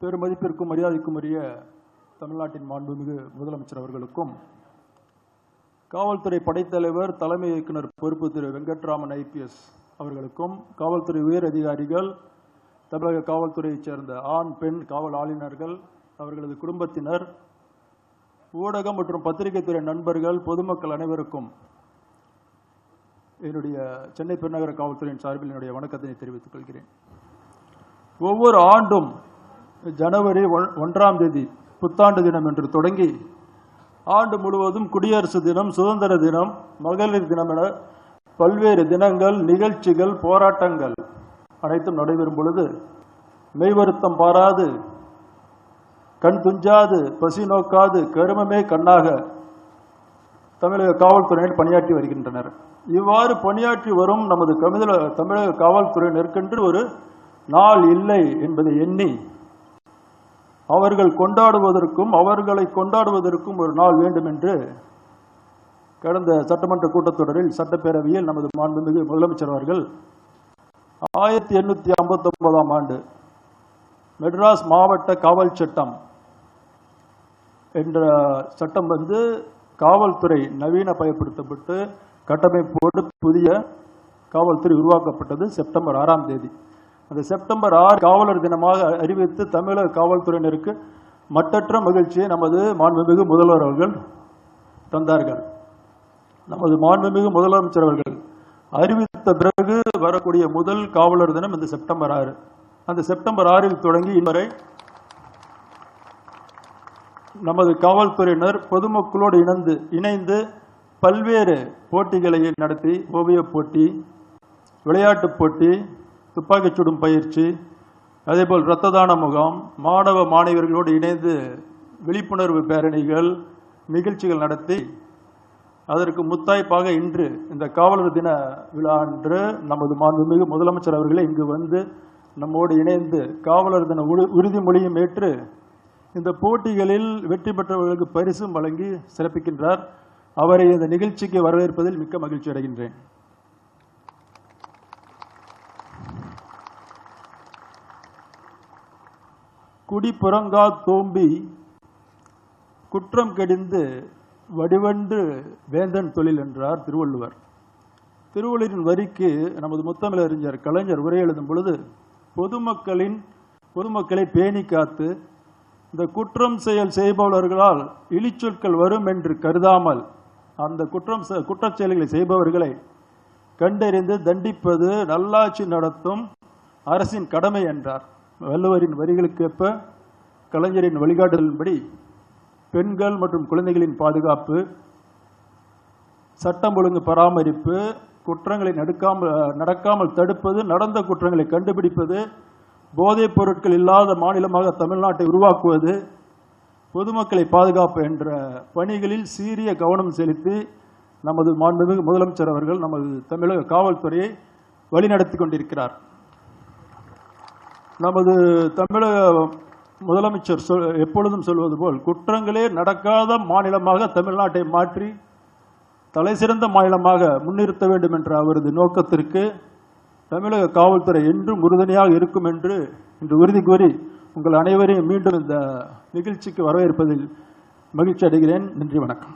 பெருமதிப்பிற்கும் மரியாதைக்கும் உரிய தமிழ்நாட்டின் மாண்புமிகு முதலமைச்சர் அவர்களுக்கும், காவல்துறை படைத்தலைவர் தலைமை இயக்குனர் பொறுப்பு திரு வெங்கட்ராமன் IPS அவர்களுக்கும், காவல்துறை உயர் அதிகாரிகள், தமிழக காவல்துறையைச் சேர்ந்த ஆண் பெண் காவல் ஆளுநர்கள், அவர்களது குடும்பத்தினர், ஊடகம் மற்றும் பத்திரிகை துறை நண்பர்கள், பொதுமக்கள் அனைவருக்கும் என்னுடைய சென்னை பெருநகர காவல்துறையின் சார்பில் என்னுடைய வணக்கத்தினை தெரிவித்துக் கொள்கிறேன். ஒவ்வொரு ஆண்டும் ஜனவரி 1ஆம் தேதி புத்தாண்டு தினம் என்று தொடங்கி ஆண்டு முழுவதும் குடியரசு தினம், சுதந்திர தினம், மகளிர் தினம் என பல்வேறு தினங்கள், நிகழ்ச்சிகள், போராட்டங்கள் அனைத்தும் நடைபெறும் பொழுது மெய்வருத்தம் பாராது, கண் துஞ்சாது, பசி நோக்காது, கருமமே கண்ணாக தமிழக காவல்துறையினர் பணியாற்றி வருகின்றனர். இவ்வாறு பணியாற்றி வரும் நமது தமிழக காவல்துறையினருக்கென்று ஒரு நாள் இல்லை என்பதை எண்ணி அவர்களை கொண்டாடுவதற்கும் ஒரு நாள் வேண்டும் என்று கடந்த சட்டமன்ற கூட்டத்தொடரில் சட்டப்பேரவையில் நமது மாண்புமிகு முதலமைச்சர் அவர்கள் 1859ஆம் ஆண்டு மெட்ராஸ் மாவட்ட காவல் சட்டம் என்ற சட்டம் காவல்துறை நவீனமயப்படுத்தப்பட்டு கட்டமைப்போடு புதிய காவல்துறை உருவாக்கப்பட்டது செப்டம்பர் 6ஆம் தேதி. அந்த செப்டம்பர் 6 காவலர் தினமாக அறிவித்து தமிழக காவல்துறையினருக்கு மட்டற்ற மகிழ்ச்சியை நமது மாண்புமிகு முதல்வர் அவர்கள் தந்தார்கள். நமது மாண்புமிகு முதலமைச்சர் அவர்கள் அறிவித்த பிறகு வரக்கூடிய முதல் காவலர் தினம் இந்த செப்டம்பர் 6. அந்த செப்டம்பர் 6 தொடங்கி இன்றுவரை நமது காவல்துறையினர் பொதுமக்களோடு இணைந்து பல்வேறு போட்டிகளை நடத்தி, ஓவியப் போட்டி, விளையாட்டுப் போட்டி, துப்பாக்கிச் சுடும் பயிற்சி, அதேபோல் இரத்த தான முகாம், மாணவ மாணவியர்களோடு இணைந்து விழிப்புணர்வு பேரணிகள், நிகழ்ச்சிகள் நடத்தி அதற்கு முத்தாய்ப்பாக இன்று இந்த காவலர் தின விழா அன்று நமது மாண்புமிகு முதலமைச்சர் அவர்களே இங்கு வந்து நம்மோடு இணைந்து காவலர் தின உறுதிமொழியும் ஏற்று இந்த போட்டிகளில் வெற்றி பெற்றவர்களுக்கு பரிசும் வழங்கி சிறப்பிக்கின்றார். அவரை இந்த நிகழ்ச்சிக்கு வரவேற்பதில் மிக்க மகிழ்ச்சி அடைகின்றேன். குடிப்புறங்கா தோம்பி குற்றம் கடிந்து வடிவன்று வேந்தன் தொழில் என்றார் திருவள்ளுவர். திருவள்ளுவரின் வரிக்கு நமது முத்தமிழறிஞர் கலைஞர் உரை எழுதும் பொழுது பொதுமக்களை பேணி காத்து இந்த குற்றம் செய்பவர்களால் இழிச்சொற்கள் வரும் என்று கருதாமல் அந்த குற்றச் செயல்களை செய்பவர்களை கண்டறிந்து தண்டிப்பது நல்லாட்சி நடத்தும் அரசின் கடமை என்றார். வள்ளுவரின் வரிகளுக்கேற்ப கலைஞரின் வழிகாட்டுதலின்படி பெண்கள் மற்றும் குழந்தைகளின் பாதுகாப்பு, சட்டம் ஒழுங்கு பராமரிப்பு, குற்றங்களை நடக்காமல் தடுப்பது, நடந்த குற்றங்களை கண்டுபிடிப்பது, போதைப் பொருட்கள் இல்லாத மாநிலமாக தமிழ்நாட்டை உருவாக்குவது, பொதுமக்களை பாதுகாப்பு என்ற பணிகளில் சீரிய கவனம் செலுத்தி நமது மாண்புமிகு முதலமைச்சர் அவர்கள் நமது தமிழக காவல்துறையை வழிநடத்தி கொண்டிருக்கிறார். நமது தமிழக முதலமைச்சர் எப்பொழுதும் சொல்வது போல் குற்றங்களே நடக்காத மாநிலமாக தமிழ்நாட்டை மாற்றி தலைசிறந்த மாநிலமாக முன்னிறுத்த வேண்டும் என்ற அவரது நோக்கத்திற்கு தமிழக காவல்துறை என்றும் உறுதுணையாக இருக்கும் என்று இன்று உறுதி கூறி உங்கள் அனைவரையும் மீண்டும் இந்த நிகழ்ச்சிக்கு வரவேற்பதில் மகிழ்ச்சி அடைகிறேன். நன்றி, வணக்கம்.